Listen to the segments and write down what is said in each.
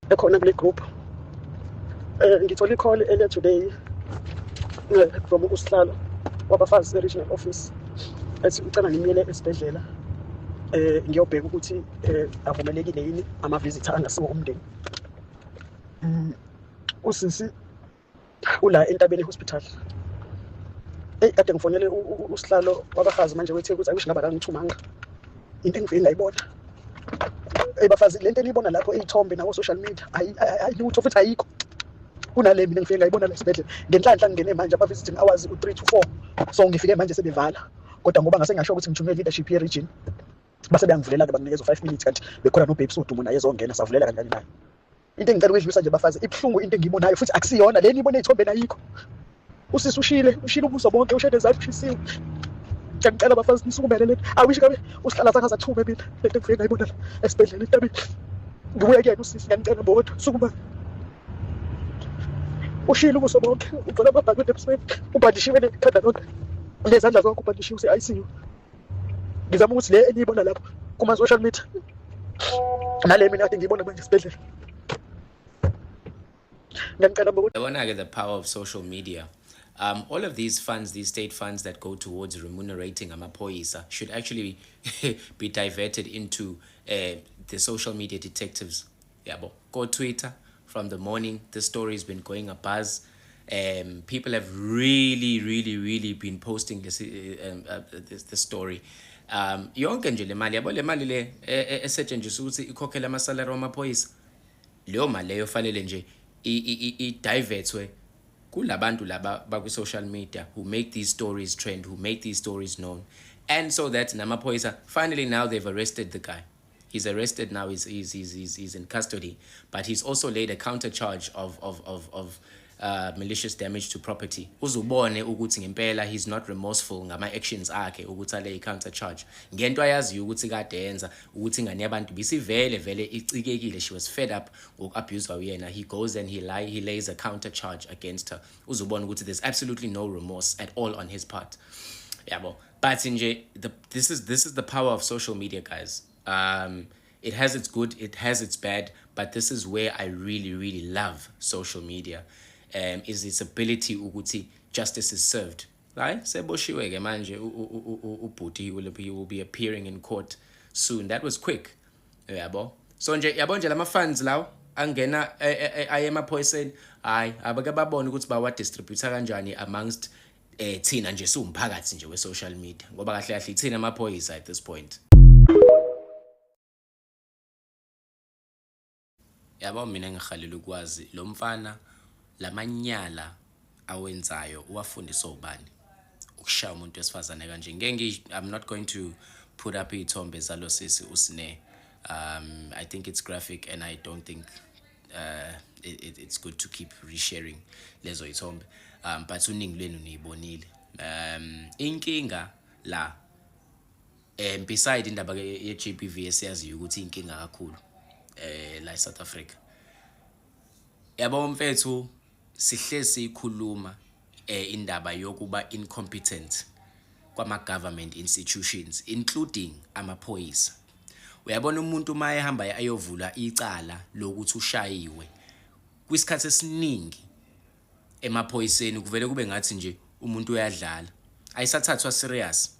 ekhona kule group. Ngithole i-call earlier today from usihlalo wabafazi e-regional office ethi ucela ngimiyele esibhedlela ngiyobheka ukuthi avumelekile yini ama-visitor angasiwo umndeni. Usisi ula Entabeni hospital. Kade ngifonele usihlalo wabafazi manje wethe ukuthi akusho ngaba kangithumanga into engifike ngayibona. Bafazi lento eniyibona lapho eyithombe nawo social media ayilutho futhi ayikho. Kunale mina ngifike ngayibona la esibhedlela ngenhlanhla ngene manje aba-visiting hours u3 to 4. So ngifike manje sebevala kodwa ngoba ngase ngasho ukuthi ngijumele leadership ye-region base beyangivulela ke banginikeza 5 minutes kanti bekhona no-Babes Udumo naye ezongena savulela kanjani naye. Into engicela ukuyidlulisa nje bafazi ibhlungu into engiyibonayo futhi akusiyona le niyibona ey'thombeni ayikho. Usisi ushile ubuso bonke ushede zakhe ushisiwe. Ngicela abafazi nisukumele lento awisho kabe usihlala sakaza thume mina lento engifike ngayibona la esibhedlela Entabeni. Ngibuya kuyena usisi ngiyacela bodwa sukuma. Ushilo ubuso bonke ugcwala amabhakede ebusweni ubhandishiwe nekhanda lonke nezandla zonke ubhandishiwe se-ICU. Ngizama ukuthi le eniyibona lapho kuma-social media nale mina kade ngiyibona manje esibhedlela. Ngiyacela bodwa. Yabona-ke the power of social media. All of these funds, these state funds that go towards remunerating amaphoyisa should actually be diverted into the social media detectives. Yabo, go Twitter. From the morning, this story has been going abuzz. People have really been posting this story. Yonke nje le mali yabo le mali le esetshenziswa ukuthi ikhokhela amasalary wamaphoyisa. Leyo mali leyo fanele nje i-divertwe kulabantu laba bakwi-social media who make these stories trend, who make these stories known. And so that namaphoyisa, finally now they've arrested the guy. He's arrested now, he's in custody, but he's also laid a counter charge of malicious damage to property. Uzubone ukuthi ngempela he's not remorseful ngama actions akhe ukuthi ale counter charge. Ngento ayazi ukuthi kade yenza ukuthi ingane yabantu bisivele icikekile, she was fed up ngoku-abuse uyena. He goes and he lays a counter charge against her. Uzubone ukuthi there's absolutely no remorse at all on his part. Yabo. But nje this is the power of social media, guys. It has its good, it has its bad, but this is where I really love social media. Is its ability ukuthi justice is served. Right? Seboshiwe ke manje ubhuti he will be appearing in court soon. That was quick. Yabo. So nje yabo nje lama funds lawo angena aye emaphoyiseni hayi abake babone ukuthi bawa distributor kanjani amongst thina nje siwumphakathi nje we social media ngoba kahle kahle ithina amaphoyisa at this point. Yabo mina ngihalele ukwazi lo mfana lamanyala awenzayo uwafundisa ubani ukushaya umuntu wesifazane kanje. I'm not going to put up ithombe zalo sisi usine. I think it's graphic and I don't think it's good to keep resharing lezo ithombe. But uningi lenu niyibonile. Inkinga la beside indaba ye-GBV esiyaziyo ukuthi inkinga kakhulu la South Africa. Yabo mfethu sihlezi ikhuluma indaba yokuba incompetent kwama government institutions including amaphoyisa. Uyabona umuntu maye ehamba ayovula icala lokuthi ushayiwe kwisikhathi esiningi emaphoyiseni kuvele kube ngathi nje umuntu uyadlala ayisathathwa serious.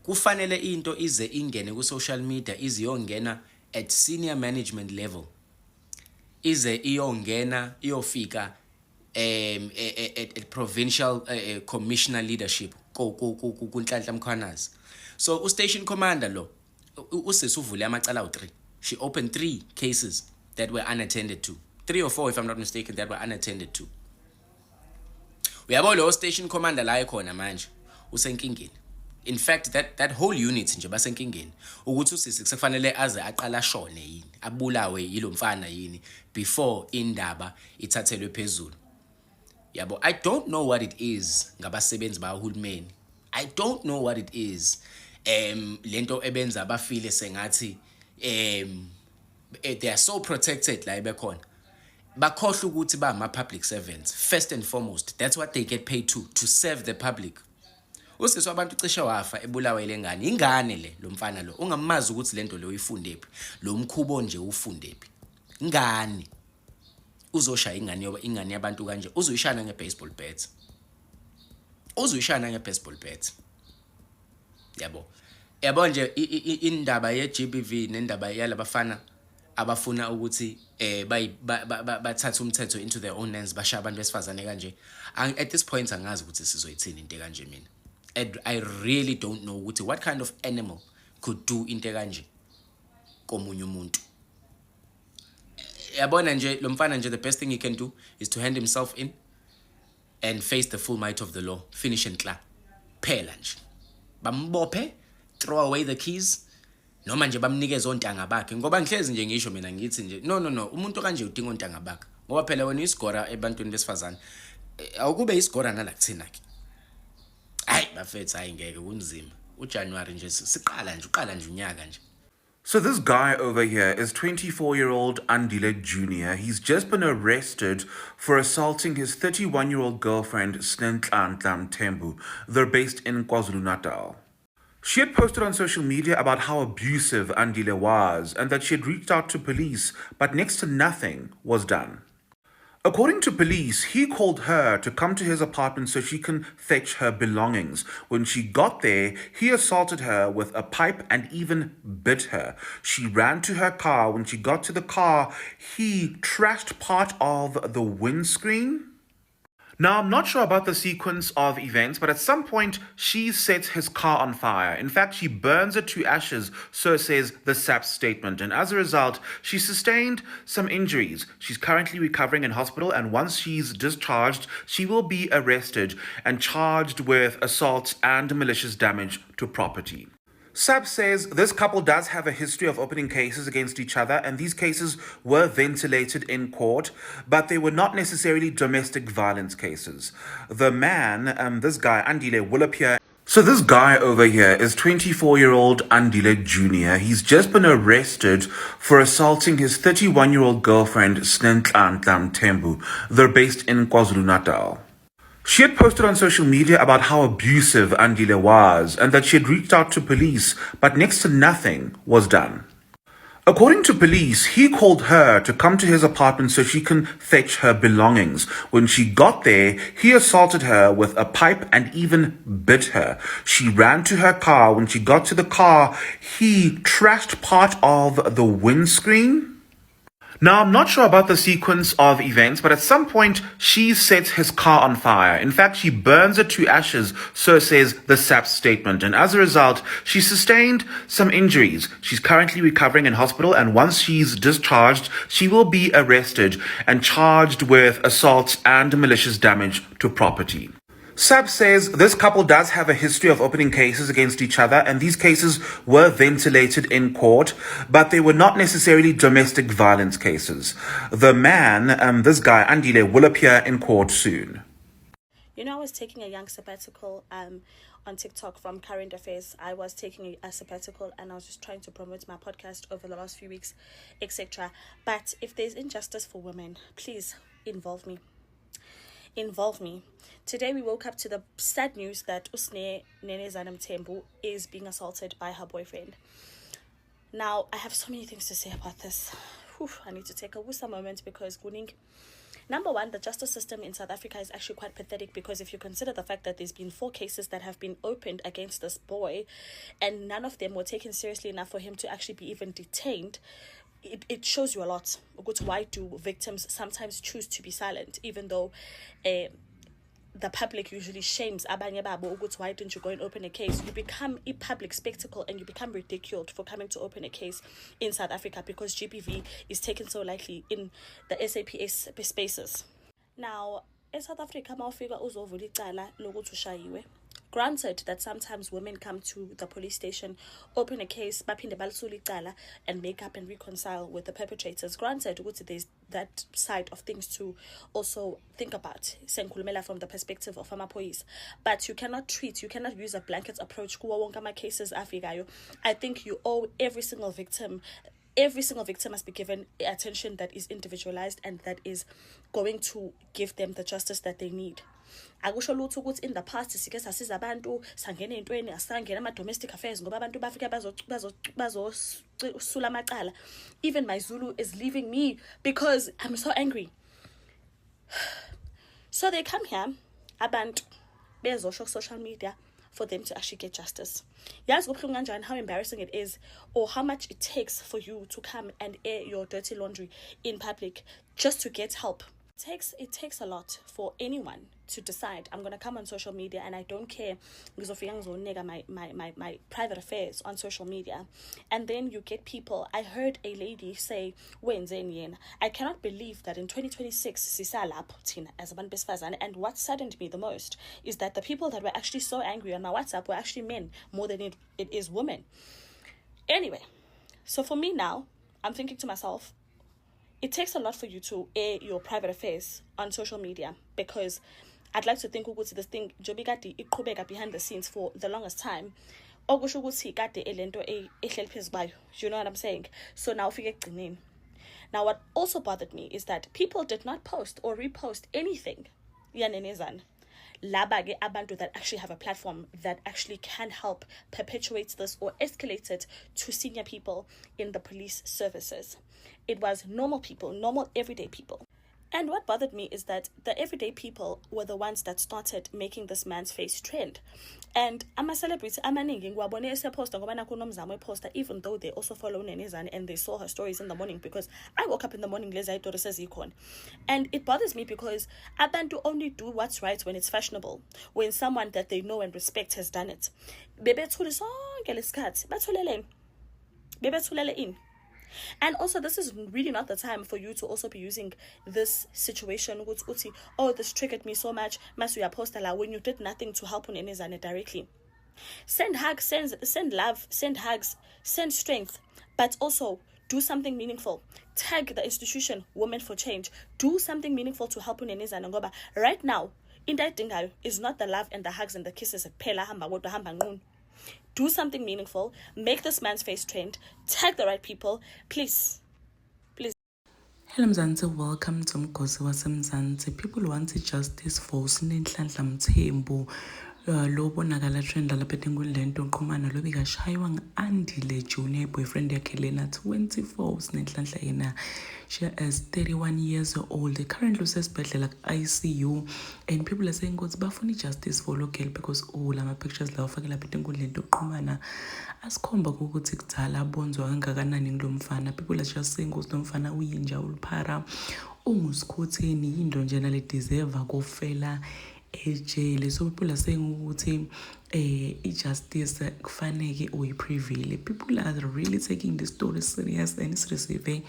Kufanele into ize ingene ku social media iziyongena at senior management level, ize iyongena iyofika at provincial commissioner leadership kunhlanhla Mkhwanazi. So station commander lo usisi uvule amacala u3. She opened 3 cases that were unattended to, 3 or 4 if I'm not mistaken, that were unattended to. Uyabo lo station commander la ekhona manje usenkingeni. In fact that whole unit nje basenkingeni ukuthi usisi kufanele aze aqala shone yini abulawe yilo mfana yini before indaba ithathelwe phezulu. Yabo, I don't know what it is ngabasebenzi bahulumeni. I don't know what it is lento ebenza abafile sengathi they are so protected la bekhona. Bakhohle ukuthi ba ama public servants first and foremost. That's what they get paid to serve the public. Usisi wabantu cishe wafa ebulawa ile ngane. Ingane le lo mfana lo ungamazi ukuthi lento le uyifundephi. Lo mkhubo nje ufundephi. ngani uzoshaya ingane yabantu kanje? Uzoyishana nge-baseball bat. Uzoyishana nge-baseball bat. Yabo nje indaba ye-GBV nendaba yalabafana abafuna ukuthi bathatha umthetho into their own hands, bashaya abantu besifazane kanje. At this point angazi ukuthi sizoyithini into kanje mina. I really don't know ukuthi what kind of animal could do into kanje komunye umuntu. Yabona nje lo mfana nje, the best thing he can do is to hand himself in and face the full might of the law. Finish and clear. Phela nje. Bambophe, throw away the keys. Noma nje bamnikeze ontanga bakhe, ngoba ngihlezi nje ngisho mina ngithi nje no umuntu kanje udinga ontanga bakhe, ngoba phela wena isigora ebantwini besifazane awukube isigora nala kuthina ke. Hayi bafethu, hayi ngeke kunzima. uJanuary nje siqala nje unyaka nje. So this guy over here is 24-year-old Andile Jr. He's just been arrested for assaulting his 31-year-old girlfriend, Snenhlanhla Mthembu. They're based in KwaZulu-Natal. She had posted on social media about how abusive Andile was and that she had reached out to police, but next to nothing was done. According to police, he called her to come to his apartment so she can fetch her belongings. When she got there, he assaulted her with a pipe and even bit her. She ran to her car. When she got to the car, he trashed part of the windscreen. Now, I'm not sure about the sequence of events, but at some point, she sets his car on fire. In fact, she burns it to ashes, so says the SAPS statement. And as a result, she sustained some injuries. She's currently recovering in hospital, and once she's discharged, she will be arrested and charged with assault and malicious damage to property. SAPS says this couple does have a history of opening cases against each other, and these cases were ventilated in court, but they were not necessarily domestic violence cases. The man, this guy, Andile, will appear. So this guy over here is 24-year-old Andile Jr. He's just been arrested for assaulting his 31-year-old girlfriend, Snenhlanhla Mthembu. They're based in KwaZulu-Natal. She had posted on social media about how abusive Andile was and that she had reached out to police, but next to nothing was done. According to police, he called her to come to his apartment so she can fetch her belongings. When she got there, he assaulted her with a pipe and even bit her. She ran to her car. When she got to the car, he trashed part of the windscreen. Now, I'm not sure about the sequence of events, but at some point, she sets his car on fire. In fact, she burns it to ashes, so says the SAPS statement. And as a result, she sustained some injuries. She's currently recovering in hospital, and once she's discharged, she will be arrested and charged with assault and malicious damage to property. SAPS says this couple does have a history of opening cases against each other, and these cases were ventilated in court, but they were not necessarily domestic violence cases. The man, this guy, Andile, will appear in court soon. You know, I was taking a young sabbatical on TikTok from Current Affairs. I was taking a sabbatical and I was just trying to promote my podcast over the last few weeks, etc. But if there's injustice for women, please involve me. Today we woke up to the sad news that Usne Nenezana Mthembu is being assaulted by her boyfriend. Now, I have so many things to say about this. I need to take a wusa moment because number one, the justice system in South Africa is actually quite pathetic, because if you consider the fact that there's been 4 cases that have been opened against this boy and none of them were taken seriously enough for him to actually be even detained, it shows you a lot. Why do victims sometimes choose to be silent, even though the public usually shames abanye babo ukuthi why didn't you go and open a case? You become a public spectacle and you become ridiculed for coming to open a case in South Africa because GBV is taken so lightly in the SAPS spaces. Now, in South Africa, mawufika uzovula icala lokuthi ushayiwe. Granted that sometimes women come to the police station, open a case, baphinde balisula icala, and make up and reconcile with the perpetrators. Granted, there's that side of things to also think about, senkhulumela from the perspective of amaphoyisa. But you cannot use a blanket approach kuwo wonke ama cases afikayo. I think you owe every single victim every single victim must be given attention that is individualized and that is going to give them the justice that they need. Akusho lutho ukuthi in the past sike sasiza abantu sangena entweni asangena ama-domestic affairs ngoba abantu bafika bazosula amacala. Even my Zulu is leaving me because I'm so angry. So they come here, abantu bezosho social media, for them to actually get justice. Yazi kubuhlungu kanjani how embarrassing it is, or how much it takes for you to come and air your dirty laundry in public just to get help. It takes a lot for anyone to decide, I'm going to come on social media and I don't care my private affairs on social media. And then you get people. I heard a lady say, I cannot believe that in 2026 as a and what saddened me the most is that the people that were actually so angry on my WhatsApp were actually men more than it is women. Anyway, so for me now, I'm thinking to myself, it takes a lot for you to air your private affairs on social media, because I'd like to think this thing behind the scenes for the longest time. You know what I'm saying? So now now what also bothered me is that people did not post or repost anything abantu that actually have a platform that actually can help perpetuate this or escalate it to senior people in the police services. It was normal people, normal everyday people. And what bothered me is that the everyday people were the ones that started making this man's face trend. And I'm a celebrity, even though they also follow Nenezane and they saw her stories in the morning, because I woke up in the morning, and it bothers me because abantu only do what's right when it's fashionable, when someone that they know and respect has done it. And also, this is really not the time for you to also be using this situation. Oh, this triggered me so much. Masuya postala when you did nothing to help Nenezane directly. Send hugs, send love, send hugs, send strength, but also do something meaningful. Tag the institution Women for Change. Do something meaningful to help Nenezane ngoba right now, indicting is not the love and the hugs and the kisses. Do something meaningful. Make this man's face trend. Tag the right people. Please. Hello Mzansi, welcome to Mgosi waseMzansi. People want justice for Sinenhlanhla Mthembu. Lo bonakala trend lapha eThekwini uqhumana lo bikashaywa ngu-Andile Junior boyfriend yakhe lena 24 Sinenhlanhla yena. She is 31 years old. Currently usesibhedlela ICU, and people are saying ukuthi bafuna justice for lo girl because lama pictures lawo ufake lapha eThekwini uqhumana asikhomba ukuthi kudala abonzwa kangakanani lo mfana. People are just saying ukuthi lo mfana uyinja uliphara ungusikhutheni yinto njena le deserve kufela ejele. So people are saying ukuthi justice kufanele uyiprevail. People are really taking this story serious and it's receiving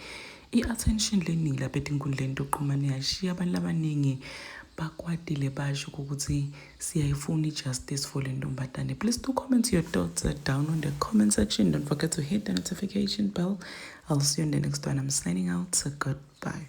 i-attention leningi lapha eThekwini uqhumana yashiya abantu abaningi bakwatile basho ukuthi siyayifuna i-justice for le ntombazane. Please do comment your thoughts down on the comment section. Don't forget to hit the notification bell. I'll see you in the next one. I'm signing out. So goodbye.